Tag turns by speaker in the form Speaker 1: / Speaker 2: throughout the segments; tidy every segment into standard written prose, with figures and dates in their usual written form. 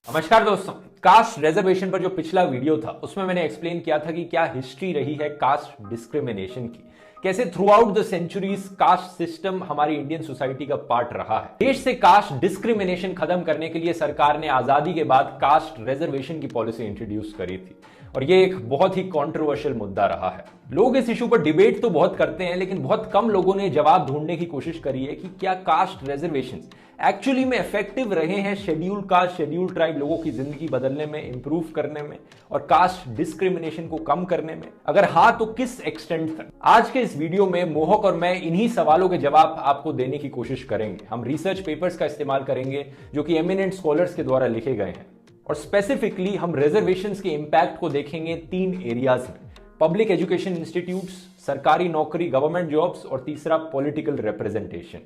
Speaker 1: नमस्कार दोस्तों, caste reservation पर जो पिछला वीडियो था उसमें मैंने एक्सप्लेन किया था कि क्या हिस्ट्री रही है कास्ट डिस्क्रिमिनेशन की, कैसे throughout the centuries caste system हमारी इंडियन सोसाइटी का पार्ट रहा है। देश से कास्ट डिस्क्रिमिनेशन खत्म करने के लिए सरकार ने आजादी के बाद कास्ट रिजर्वेशन की पॉलिसी इंट्रोड्यूस करी थी और ये एक बहुत ही कंट्रोवर्शियल मुद्दा रहा है। लोग इस इशू पर डिबेट तो बहुत करते हैं, लेकिन बहुत कम लोगों ने जवाब ढूंढने की कोशिश करी है कि क्या कास्ट रिजर्वेशंस एक्चुअली में इफेक्टिव रहे हैं शेड्यूल कास्ट शेड्यूल ट्राइब लोगों की जिंदगी बदलने में, इंप्रूव करने में और कास्ट डिस्क्रिमिनेशन को कम करने में। अगर हाँ तो किस एक्सटेंट तक। आज के इस वीडियो में मोहक और मैं इन्हीं सवालों के जवाब आपको देने की कोशिश करेंगे। हम रिसर्च पेपर्स का इस्तेमाल करेंगे जो कि एमिनेंट स्कॉलर्स के द्वारा लिखे गए हैं और स्पेसिफिकली हम रिजर्वेशंस के इंपैक्ट को देखेंगे 3 एरियाज में: पब्लिक एजुकेशन इंस्टीट्यूट्स, सरकारी नौकरी गवर्नमेंट जॉब्स और तीसरा political representation.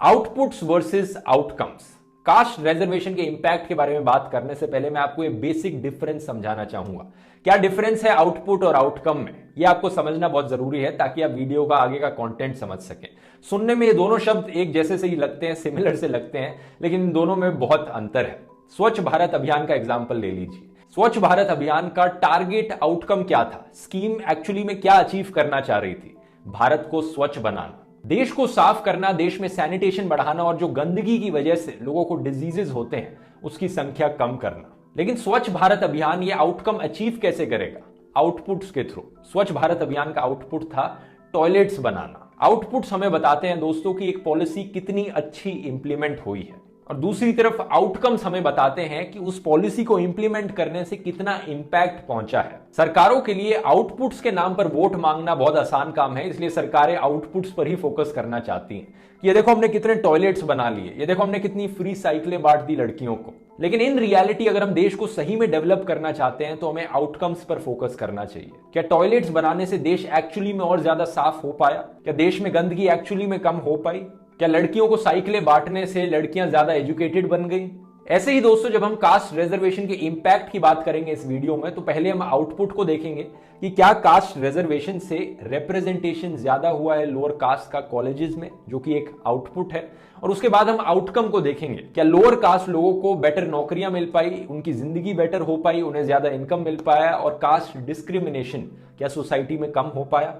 Speaker 1: Outputs versus outcomes. Caste reservation के इंपैक्ट के बारे में बात करने से पहले मैं आपको एक बेसिक डिफरेंस समझाना चाहूंगा। क्या डिफरेंस है आउटपुट और आउटकम में, यह आपको समझना बहुत जरूरी है ताकि आप वीडियो का आगे का कंटेंट समझ सकें। सुनने में ये दोनों शब्द एक जैसे से ही लगते हैं, सिमिलर से लगते हैं, लेकिन इन दोनों में बहुत अंतर है। स्वच्छ भारत अभियान का एग्जाम्पल ले लीजिए। स्वच्छ भारत अभियान का टारगेट आउटकम क्या था? स्कीम एक्चुअली में क्या अचीव करना चाह रही थी? भारत को स्वच्छ बनाना, देश को साफ करना, देश में सैनिटेशन बढ़ाना और जो गंदगी की वजह से लोगों को डिजीजेस होते हैं उसकी संख्या कम करना। लेकिन स्वच्छ भारत अभियान ये आउटकम अचीव कैसे करेगा? आउटपुट्स के थ्रू। स्वच्छ भारत अभियान का आउटपुट था टॉयलेट्स बनाना। आउटपुट्स हमें बताते हैं दोस्तों कि एक पॉलिसी कितनी अच्छी इंप्लीमेंट हुई है और दूसरी तरफ आउटकम्स हमें बताते हैं कि उस पॉलिसी को इंप्लीमेंट करने से कितना इंपैक्ट पहुंचा है। सरकारों के लिए आउटपुट्स के नाम पर वोट मांगना बहुत आसान काम है, इसलिए सरकारें आउटपुट्स पर ही फोकस करना चाहती हैं कि ये देखो हमने कितने टॉयलेट्स बना लिए, ये देखो हमने कितनी फ्री साइकिलें बांट दी लड़कियों को। लेकिन इन रियलिटी अगर हम देश को सही में डेवलप करना चाहते हैं तो हमें आउटकम्स पर फोकस करना चाहिए। क्या टॉयलेट्स बनाने से देश एक्चुअली में और ज्यादा साफ हो पाया? क्या देश में गंदगी एक्चुअली में कम हो पाई? क्या लड़कियों को साइकिलें बांटने से लड़कियां ज्यादा एजुकेटेड बन गई? ऐसे ही दोस्तों, जब हम कास्ट रिजर्वेशन के इंपैक्ट की बात करेंगे इस वीडियो में तो पहले हम आउटपुट को देखेंगे कि क्या कास्ट रिजर्वेशन से रिप्रेजेंटेशन ज्यादा हुआ है लोअर कास्ट का कॉलेजेस में, जो कि एक आउटपुट है। और उसके बाद हम आउटकम को देखेंगे, क्या लोअर कास्ट लोगों को बेटर नौकरियां मिल पाई, उनकी जिंदगी बेटर हो पाई, उन्हें ज्यादा इनकम मिल पाया और कास्ट डिस्क्रिमिनेशन क्या सोसाइटी में कम हो पाया।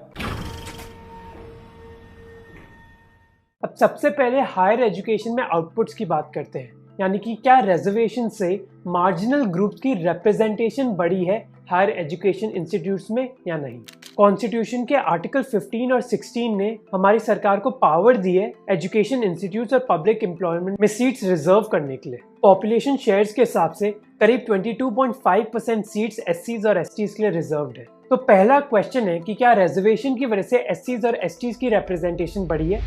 Speaker 2: अब सबसे पहले हायर एजुकेशन में आउटपुट्स की बात करते हैं, यानी कि क्या रिजर्वेशन से मार्जिनल ग्रुप्स की रिप्रेजेंटेशन बढ़ी है हायर एजुकेशन इंस्टीट्यूट्स में या नहीं। कॉन्स्टिट्यूशन के आर्टिकल 15 और 16 ने हमारी सरकार को पावर दी है एजुकेशन इंस्टीट्यूट्स और पब्लिक एम्प्लॉयमेंट में सीट्स रिजर्व करने के लिए। पॉपुलेशन शेयर्स के हिसाब से करीब 22.5% सीट्स एससीज और एसटीज के लिए रिजर्व्ड है। तो पहला क्वेश्चन है कि क्या रिजर्वेशन की वजह से एससीज और एसटीज की रिप्रेजेंटेशन बढ़ी है?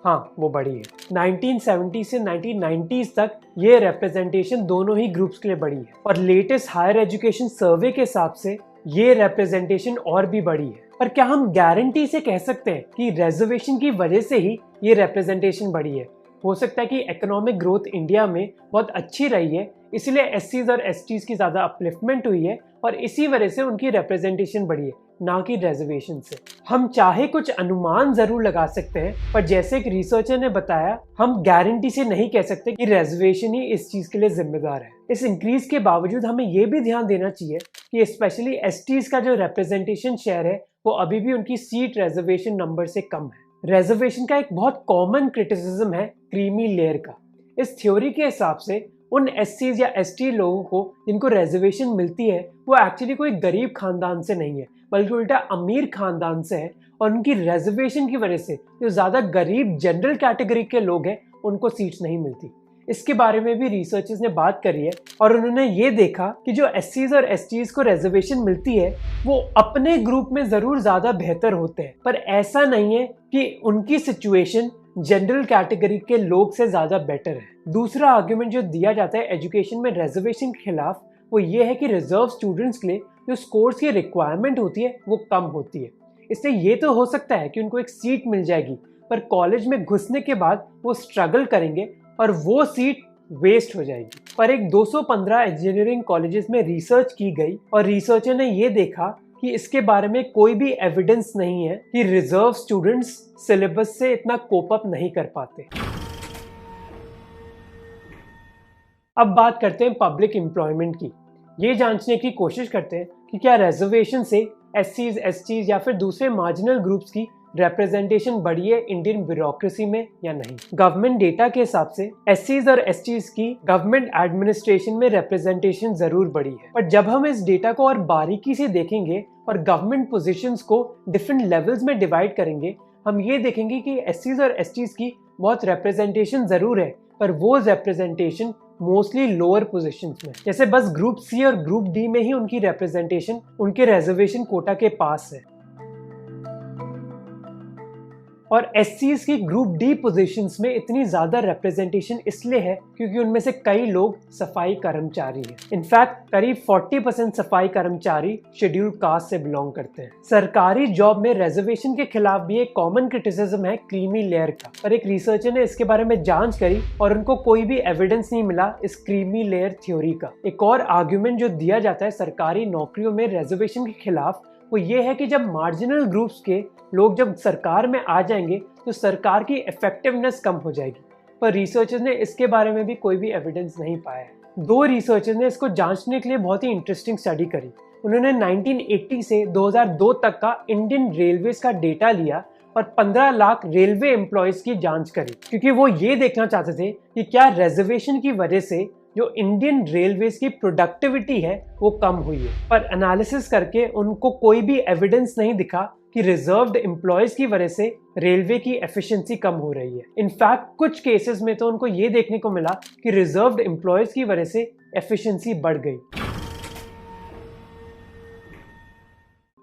Speaker 2: हाँ, वो बढ़ी है। 1970 से 1990s तक ये रिप्रेजेंटेशन दोनों ही ग्रुप्स के लिए बढ़ी है और लेटेस्ट हायर एजुकेशन सर्वे के हिसाब से ये रिप्रेजेंटेशन और भी बढ़ी है। पर क्या हम गारंटी से कह सकते हैं कि रिजर्वेशन की वजह से ही ये रिप्रेजेंटेशन बढ़ी है? हो सकता है कि इकोनॉमिक ग्रोथ इंडिया में बहुत अच्छी रही है, इसलिए एससीज और एसटीज की ज्यादा अपलिफ्टमेंट हुई है और इसी वजह से उनकी रिप्रेजेंटेशन बढ़ी है, ना कि रिजर्वेशन से। हम चाहे कुछ अनुमान जरूर लगा सकते हैं, पर जैसे एक रिसर्चर ने बताया, हम गारंटी से नहीं कह सकते कि रिजर्वेशन ही इस चीज के लिए जिम्मेदार है। इस इंक्रीज के बावजूद हमें ये भी ध्यान देना चाहिए कि स्पेशली एसटीज का जो रिप्रेजेंटेशन शेयर है वो अभी भी उनकी सीट रिजर्वेशन नंबर से कम है। रिजर्वेशन का एक बहुत कॉमन क्रिटिसिज्म है क्रीमी लेयर का। इस थ्योरी के हिसाब से उन एससीज या एसटी लोगों को जिनको रिजर्वेशन मिलती है वो एक्चुअली कोई गरीब खानदान से नहीं है, बल्कि उल्टा अमीर खानदान से है और उनकी रिजर्वेशन की वजह से जो ज्यादा गरीब जनरल कैटेगरी के लोग हैं उनको सीट्स नहीं मिलती। इसके बारे में भी रिसर्चर्स ने बात करी है और उन्होंने ये देखा कि जो एससीज और एसटीज को रिजर्वेशन मिलती है वो अपने ग्रुप में जरूर ज्यादा बेहतर होते हैं, पर ऐसा नहीं है कि उनकी सिचुएशन जनरल कैटेगरी के लोग से ज्यादा बेटर है। दूसरा आर्ग्यूमेंट जो दिया जाता है एजुकेशन में रिजर्वेशन के खिलाफ वो ये है कि रिजर्व स्टूडेंट्स के लिए जो स्कोर्स की रिक्वायरमेंट होती है वो कम होती है। इससे ये तो हो सकता है कि उनको एक सीट मिल जाएगी, पर कॉलेज में घुसने के बाद वो स्ट्रगल करेंगे और वो सीट वेस्ट हो जाएगी। पर एक 215 इंजीनियरिंग कॉलेजेस में रिसर्च की गई और रिसर्चर ने ये देखा कि इसके बारे में कोई भी एविडेंस नहीं है कि रिजर्व स्टूडेंट्स सिलेबस से इतना कोप अप नहीं कर पाते। अब बात करते हैं पब्लिक एम्प्लॉयमेंट की। ये जांचने की कोशिश करते हैं कि क्या रिजर्वेशन से एससीज, एसटीज या फिर दूसरे मार्जिनल ग्रुप्स की रिप्रेजेंटेशन बढ़ी है इंडियन ब्यूरोक्रेसी में या नहीं। गवर्नमेंट डेटा के हिसाब से एससीज और एसटीज की गवर्नमेंट एडमिनिस्ट्रेशन में रिप्रेजेंटेशन जरूर बढ़ी है, पर जब हम इस डेटा को और बारीकी से देखेंगे और गवर्नमेंट पोजीशंस को डिफरेंट लेवल्स में डिवाइड करेंगे, हम ये देखेंगे कि एससीज और एसटीज की बहुत रिप्रेजेंटेशन जरूर है, पर वो रिप्रेजेंटेशन मोस्टली लोअर पोजीशंस में। जैसे बस ग्रुप सी और ग्रुप डी में ही उनकी रिप्रेजेंटेशन उनके रिजर्वेशन कोटा के पास है, और एससीज की ग्रुप डी पोजीशंस में इतनी ज्यादा रिप्रेजेंटेशन इसलिए है क्योंकि उनमें से कई लोग सफाई कर्मचारी हैं। इनफैक्ट करीब 40% सफाई कर्मचारी शेड्यूल्ड कास्ट से बिलोंग करते हैं। सरकारी जॉब में रिजर्वेशन के खिलाफ भी एक कॉमन क्रिटिसिज्म है क्रीमी लेयर का, पर एक रिसर्चर ने इसके बारे में जांच करी और उनको कोई भी एविडेंस नहीं मिला इस क्रीमी लेयर थ्योरी का। एक और आर्ग्यूमेंट जो दिया जाता है सरकारी नौकरियों में रिजर्वेशन के खिलाफ, वो ये है कि जब मार्जिनल ग्रुप्स के लोग जब सरकार में आ जाएंगे तो सरकार की इफेक्टिवनेस कम हो जाएगी, पर रिसर्चर्स ने इसके बारे में भी कोई भी एविडेंस नहीं पाया है। दो रिसर्चर्स ने इसको जांचने के लिए बहुत ही इंटरेस्टिंग स्टडी करी। उन्होंने 1980 से 2002 तक का इंडियन रेलवेज का डेटा लिया और 15 लाख रेलवे एम्प्लॉयज की जांच करी, क्योंकि वो ये देखना चाहते थे कि क्या रिजर्वेशन की वजह से जो इंडियन रेलवेज की प्रोडक्टिविटी है वो कम हुई है। पर एनालिसिस करके उनको कोई भी एविडेंस नहीं दिखा कि रिजर्व्ड एम्प्लॉयज की वजह से रेलवे की एफिशिएंसी कम हो रही है। इनफैक्ट कुछ केसेस में तो उनको ये देखने को मिला कि रिजर्व्ड एम्प्लॉयज की वजह से एफिशिएंसी बढ़ गई।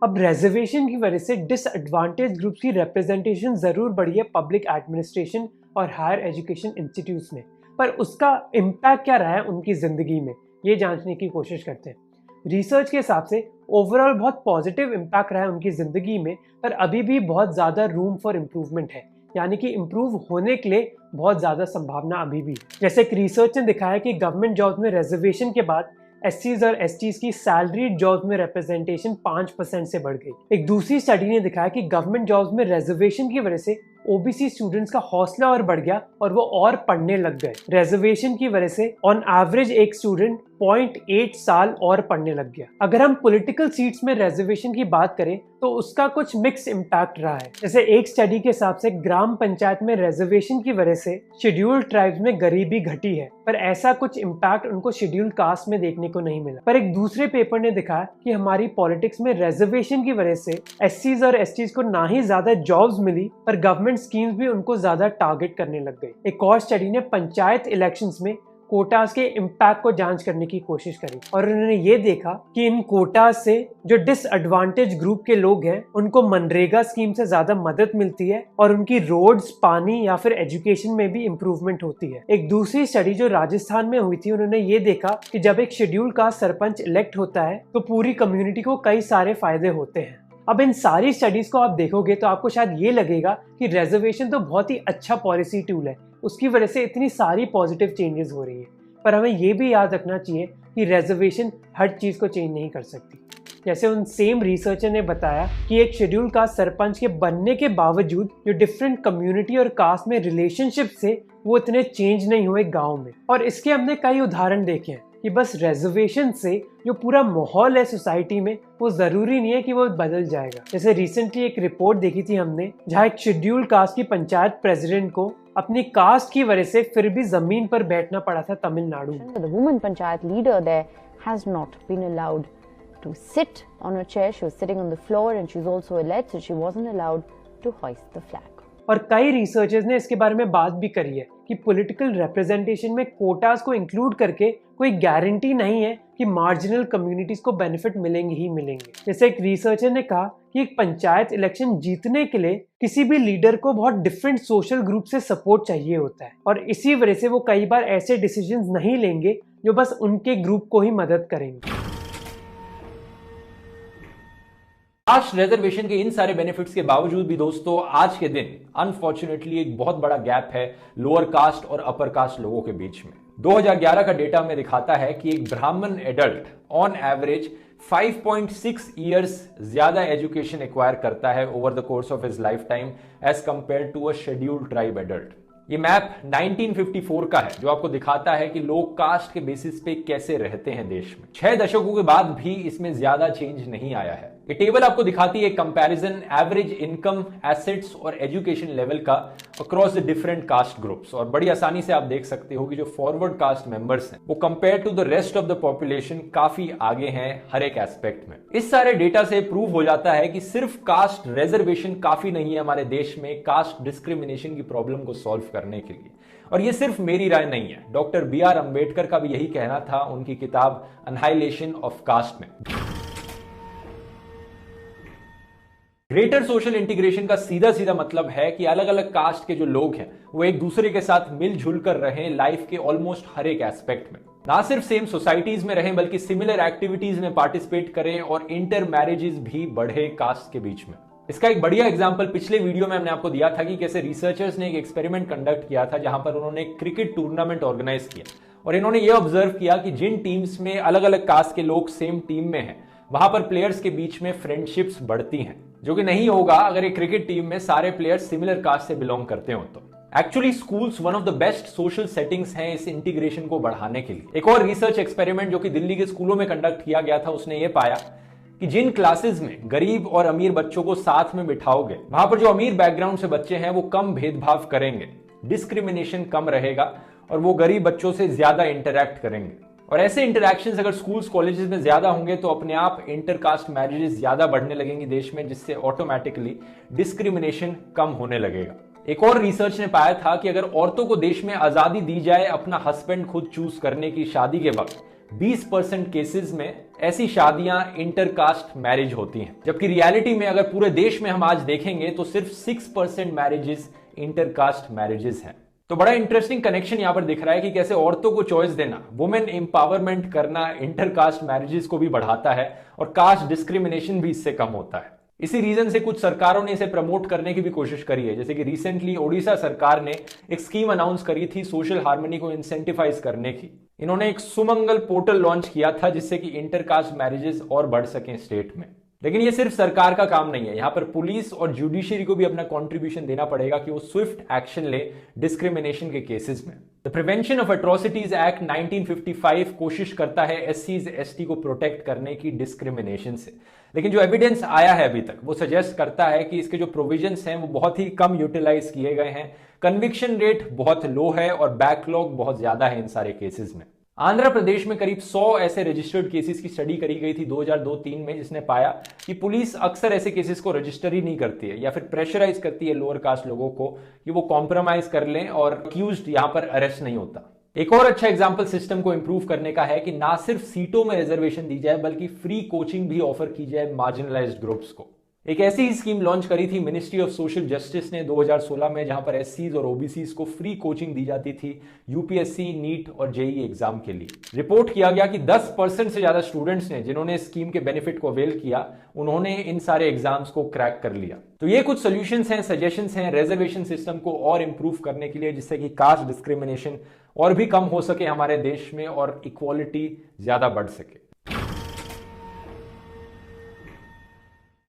Speaker 2: अब रिजर्वेशन की वजह से डिसएडवांटेज ग्रुप्स की रिप्रेजेंटेशन जरूर बढ़ी है पब्लिक एडमिनिस्ट्रेशन और हायर एजुकेशन इंस्टीट्यूट्स में, पर उसका इम्पैक्ट क्या रहा है उनकी जिंदगी में, ये जांचने की कोशिश करते हैं। रिसर्च के हिसाब से ओवरऑल बहुत पॉजिटिव इम्पैक्ट रहा है उनकी जिंदगी में, पर अभी भी बहुत ज़्यादा रूम फॉर इम्प्रूवमेंट है, यानी कि इम्प्रूव होने के लिए बहुत ज़्यादा संभावना अभी भी। जैसे एक रिसर्च ने दिखाया कि गवर्नमेंट जॉब्स में रिजर्वेशन के बाद एससीज और एसटीज की सैलरीड जॉब्स में रिप्रेजेंटेशन 5% से बढ़ गई। एक दूसरी स्टडी ने दिखाया कि गवर्नमेंट जॉब्स में रिजर्वेशन की वजह से ओबीसी स्टूडेंट्स का हौसला और बढ़ गया और वो और पढ़ने लग गए। रिजर्वेशन की वजह से ऑन एवरेज एक स्टूडेंट 0.8 साल और पढ़ने लग गया। अगर हम पॉलिटिकल सीट्स में रिजर्वेशन की बात करें तो उसका कुछ मिक्स इम्पैक्ट रहा है। जैसे एक स्टडी के हिसाब से ग्राम पंचायत में रिजर्वेशन की वजह से शेड्यूल्ड ट्राइब्स में गरीबी घटी है, पर ऐसा कुछ इम्पैक्ट उनको शेड्यूल्ड कास्ट में देखने को नहीं मिला। पर एक दूसरे पेपर ने दिखाया कि हमारी पॉलिटिक्स में रिजर्वेशन की वजह से एससीज और एसटीज को ना ही ज्यादा जॉब्स मिली, पर गवर्नमेंट स्कीम्स भी उनको ज्यादा टारगेट करने लग गई। एक और स्टडी ने पंचायत इलेक्शंस में कोटास के इम्पैक्ट को जांच करने की कोशिश करी और उन्होंने ये देखा कि इन कोटास से जो डिसएडवांटेज ग्रुप के लोग हैं उनको मनरेगा स्कीम से ज्यादा मदद मिलती है और उनकी रोड्स, पानी या फिर एजुकेशन में भी इम्प्रूवमेंट होती है। एक दूसरी स्टडी जो राजस्थान में हुई थी, उन्होंने ये देखा कि जब एक शेड्यूल का सरपंच इलेक्ट होता है तो पूरी कम्युनिटी को कई सारे फायदे होते हैं। अब इन सारी स्टडीज को आप देखोगे तो आपको शायद ये लगेगा कि रिजर्वेशन तो बहुत ही अच्छा पॉलिसी टूल है, उसकी वजह से इतनी सारी पॉजिटिव चेंजेस हो रही है, पर हमें ये भी याद रखना चाहिए कि रिजर्वेशन हर चीज़ को चेंज नहीं कर सकती। जैसे उन सेम रिसर्चर ने बताया कि एक शेड्यूल कास्ट सरपंच के बनने के बावजूद जो डिफरेंट कम्युनिटी और कास्ट में रिलेशनशिप से वो इतने चेंज नहीं हुए गाँव में। और इसके हमने कई उदाहरण देखे हैं कि बस रिजर्वेशन से जो पूरा माहौल है सोसाइटी में वो जरूरी नहीं है कि वो बदल जाएगा। जैसे रिसेंटली एक रिपोर्ट देखी थी हमने, जहाँ एक शेड्यूल्ड कास्ट की पंचायत प्रेसिडेंट को अपनी कास्ट की वजह से फिर भी जमीन पर बैठना पड़ा था तमिलनाडु में।
Speaker 3: The woman panchayat leader there has not been allowed to sit on a chair. She was sitting on the floor and she was also alleged, so she wasn't allowed to hoist the flag.
Speaker 2: और कई researchers ने इसके बारे में बात भी करी है कि पॉलिटिकल रिप्रेजेंटेशन में कोटास को इंक्लूड करके कोई गारंटी नहीं है कि मार्जिनल कम्युनिटीज को बेनिफिट मिलेंगे ही मिलेंगे। जैसे एक रिसर्चर ने कहा कि एक पंचायत इलेक्शन जीतने के लिए किसी भी लीडर को बहुत डिफरेंट सोशल ग्रुप से सपोर्ट चाहिए होता है और इसी वजह से वो कई बार ऐसे डिसीजंस नहीं लेंगे जो बस उनके ग्रुप को ही मदद करेंगे।
Speaker 1: कास्ट रिजर्वेशन के इन सारे बेनिफिट्स के बावजूद भी दोस्तों आज के दिन अनफॉर्चुनेटली एक बहुत बड़ा गैप है लोअर कास्ट और अपर कास्ट लोगों के बीच में। 2011 का डेटा हमें दिखाता है कि एक Brahmin adult on average 5.6 years ज्यादा एजुकेशन एक्वायर करता है over the course of his life time as compare to a scheduled tribe adult. ये मैप 1954 का है जो आपको दिखाता है कि लोग कास्ट के बेसिस पे कैसे रहते हैं देश में। 6 दशकों के बाद भी इसमें ज्यादा चेंज नहीं आया है। ये टेबल आपको दिखाती है कंपैरिजन एवरेज इनकम, एसेट्स और एजुकेशन लेवल का across the different caste groups, और बड़ी आसानी से आप देख सकते हो कि जो फॉरवर्ड कास्ट मेंबर्स हैं वो compare to the rest of the population काफी आगे हैं हर एक एस्पेक्ट में। इस सारे डेटा से प्रूव हो जाता है कि सिर्फ कास्ट रिजर्वेशन काफी नहीं है हमारे देश में कास्ट डिस्क्रिमिनेशन की प्रॉब्लम को सॉल्व करने के लिए। और ये सिर्फ मेरी राय नहीं है, डॉक्टर B.R. अंबेडकर का भी यही कहना था उनकी किताब अनहाइलेशन ऑफ कास्ट में। ग्रेटर सोशल इंटीग्रेशन का सीधा सीधा मतलब है कि अलग अलग कास्ट के जो लोग हैं वो एक दूसरे के साथ मिलजुल कर रहें लाइफ के ऑलमोस्ट हर एक एस्पेक्ट में। ना सिर्फ सेम सोसाइटीज में रहें बल्कि सिमिलर एक्टिविटीज में पार्टिसिपेट करें और इंटर मैरिजेस भी बढ़े कास्ट के बीच में। इसका एक बढ़िया एग्जांपल पिछले वीडियो में हमने आपको दिया था कि कैसे रिसर्चर्स ने एक एक्सपेरिमेंट कंडक्ट किया था जहां पर उन्होंने क्रिकेट टूर्नामेंट ऑर्गेनाइज किया और इन्होंने ये ऑब्जर्व किया कि जिन टीम्स में अलग अलग कास्ट के लोग सेम टीम में हैं वहां पर प्लेयर्स के बीच में फ्रेंडशिप्स बढ़ती हैं, जो कि नहीं होगा अगर एक क्रिकेट टीम में सारे प्लेयर्स सिमिलर कास्ट से बिलोंग करते हो। तो actually schools one of the best social settings हैं इस इंटीग्रेशन को बढ़ाने के लिए। एक और रिसर्च एक्सपेरिमेंट जो कि दिल्ली के स्कूलों में कंडक्ट किया गया था उसने ये पाया कि जिन क्लासेस में गरीब और अमीर बच्चों को साथ में बिठाओगे वहां पर जो अमीर बैकग्राउंड से बच्चे हैं वो कम भेदभाव करेंगे, डिस्क्रिमिनेशन कम रहेगा और वो गरीब बच्चों से ज्यादा इंटरैक्ट करेंगे। और ऐसे इंटरैक्शंस अगर स्कूल्स कॉलेजेस में ज्यादा होंगे तो अपने आप इंटरकास्ट मैरिजेस ज्यादा बढ़ने लगेंगी देश में, जिससे ऑटोमेटिकली डिस्क्रिमिनेशन कम होने लगेगा। एक और रिसर्च ने पाया था कि अगर औरतों को देश में आजादी दी जाए अपना हस्बैंड खुद चूज करने की शादी के वक्त 20% केसेस में ऐसी शादियां इंटरकास्ट मैरिज होती हैं, जबकि रियलिटी में अगर पूरे देश में हम आज देखेंगे तो सिर्फ 6% मैरिजेस इंटरकास्ट मैरिजेस हैं। तो बड़ा इंटरेस्टिंग कनेक्शन यहां पर दिख रहा है कि कैसे औरतों को चॉइस देना, वुमेन एम्पावरमेंट करना इंटरकास्ट मैरिजेस को भी बढ़ाता है और कास्ट डिस्क्रिमिनेशन भी इससे कम होता है। इसी रीजन से कुछ सरकारों ने इसे प्रमोट करने की भी कोशिश करी है, जैसे कि रिसेंटली ओडिशा सरकार ने एक स्कीम अनाउंस करी थी सोशल हार्मनी को इंसेंटिवाइज करने की। इन्होंने एक सुमंगल पोर्टल लॉन्च किया था जिससे कि इंटरकास्ट मैरिजेस और बढ़ सकें स्टेट में। लेकिन ये सिर्फ सरकार का काम नहीं है, यहाँ पर पुलिस और जुडिशरी को भी अपना कंट्रीब्यूशन देना पड़ेगा कि वो स्विफ्ट एक्शन ले डिस्क्रिमिनेशन के केसेस में। The prevention of atrocities act 1955 कोशिश करता है SCs ST को प्रोटेक्ट करने की डिस्क्रिमिनेशन से, लेकिन जो एविडेंस आया है अभी तक वो सजेस्ट करता है कि इसके जो प्रोविजंस हैं वो बहुत ही कम यूटिलाइज किए गए हैं, कन्विक्शन रेट बहुत लो है और बैकलॉग बहुत ज्यादा है इन सारे केसेस में। आंध्र प्रदेश में करीब 100 ऐसे रजिस्टर्ड केसेस की स्टडी करी गई थी 2002-03 में, जिसने पाया कि पुलिस अक्सर ऐसे केसेस को रजिस्टर ही नहीं करती है या फिर प्रेशराइज करती है लोअर कास्ट लोगों को कि वो कॉम्प्रोमाइज कर लें और अक्यूज्ड यहां पर अरेस्ट नहीं होता। एक और अच्छा एग्जांपल सिस्टम को इंप्रूव करने का है कि ना सिर्फ सीटों में रिजर्वेशन दी जाए बल्कि फ्री कोचिंग भी ऑफर की जाए मार्जिनलाइज्ड ग्रुप्स को। एक ऐसी ही स्कीम लॉन्च करी थी मिनिस्ट्री ऑफ सोशल जस्टिस ने 2016 में, जहां पर SCs और OBCs को फ्री कोचिंग दी जाती थी UPSC, नीट और JEE एग्जाम के लिए। रिपोर्ट किया गया कि 10% से ज्यादा स्टूडेंट्स ने जिन्होंने स्कीम के बेनिफिट को अवेल किया उन्होंने इन सारे एग्जाम्स को क्रैक कर लिया। तो ये कुछ सोल्यूशंस हैं, सजेशंस हैं रिजर्वेशन सिस्टम को और इंप्रूव करने के लिए, जिससे कि कास्ट डिस्क्रिमिनेशन और भी कम हो सके हमारे देश में और इक्वालिटी ज्यादा बढ़ सके।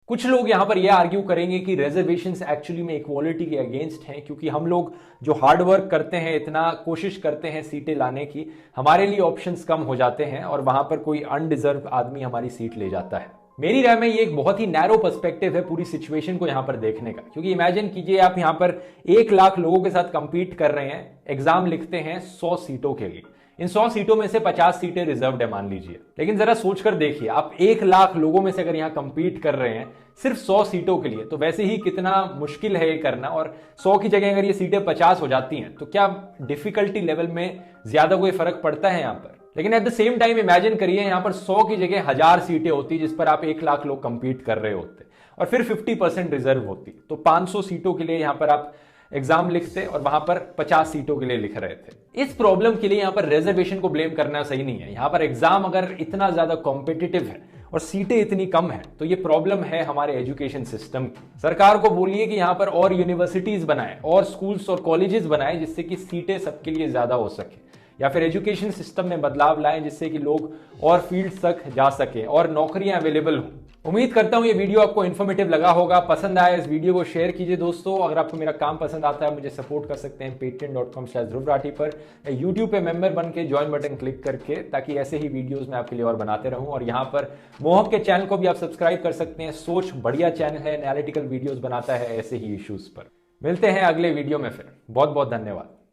Speaker 1: कुछ लोग यहां पर यह आर्ग्यू करेंगे कि रिजर्वेशंस एक्चुअली में इक्वालिटी के अगेंस्ट हैं, क्योंकि हम लोग जो हार्ड वर्क करते हैं, इतना कोशिश करते हैं सीटें लाने की, हमारे लिए ऑप्शंस कम हो जाते हैं और वहां पर कोई अनडिजर्व आदमी हमारी सीट ले जाता है। मेरी राय में ये एक बहुत ही नैरो पर्सपेक्टिव है पूरी सिचुएशन को यहां पर देखने का, क्योंकि इमेजिन कीजिए आप यहां पर 1 लाख लोगों के साथ कंपीट कर रहे हैं, एग्जाम लिखते हैं 100 सीटों के लिए। इन 100 सीटों में से 50 सीटें रिजर्व्ड है मान लीजिए, लेकिन जरा सोचकर देखिए आप 1 लाख लोगों में से अगर यहां कंपीट कर रहे हैं सिर्फ 100 सीटों के लिए, तो वैसे ही कितना मुश्किल है ये करना। और 100 की जगह अगर ये सीटें 50 हो जाती हैं तो क्या डिफिकल्टी लेवल में ज्यादा कोई फर्क पड़ता है यहां पर? लेकिन at the same time imagine करिए यहां पर 100 की जगह 1000 सीटें होती जिस पर आप 1 लाख लोग कंपीट कर रहे होते और फिर 50% रिजर्व होती, तो 500 सीटों के लिए यहां पर आप एग्जाम लिखते और वहां पर 50 सीटों के लिए लिख रहे थे। इस प्रॉब्लम के लिए यहां पर रिजर्वेशन को ब्लेम करना सही नहीं है। यहां पर एग्जाम अगर इतना ज्यादा कॉम्पिटिटिव है और सीटें इतनी कम है तो ये प्रॉब्लम है हमारे एजुकेशन सिस्टम की। सरकार को बोलिए कि यहां पर और यूनिवर्सिटीज बनाए और स्कूल्स और कॉलेजेस बनाए जिससे कि सीटें सबके लिए ज्यादा हो सके, या फिर एजुकेशन सिस्टम में बदलाव लाएं जिससे कि लोग और फील्ड तक जा सके और नौकरियां अवेलेबल हों। उम्मीद करता हूं ये वीडियो आपको इन्फॉर्मेटिव लगा होगा। पसंद आया इस वीडियो को शेयर कीजिए दोस्तों। अगर आपको मेरा काम पसंद आता है मुझे सपोर्ट कर सकते हैं patreon.com/ध्रुव राठी पर, यूट्यूब पे मेंबर बन के ज्वाइन बटन क्लिक करके, ताकि ऐसे ही वीडियोस मैं आपके लिए और बनाते रहूं। और यहाँ पर मोहक के चैनल को भी आप सब्सक्राइब कर सकते हैं। सोच बढ़िया चैनल है, एनालिटिकल वीडियोस बनाता है ऐसे ही इश्यूज पर। मिलते हैं अगले वीडियो में फिर। बहुत बहुत धन्यवाद।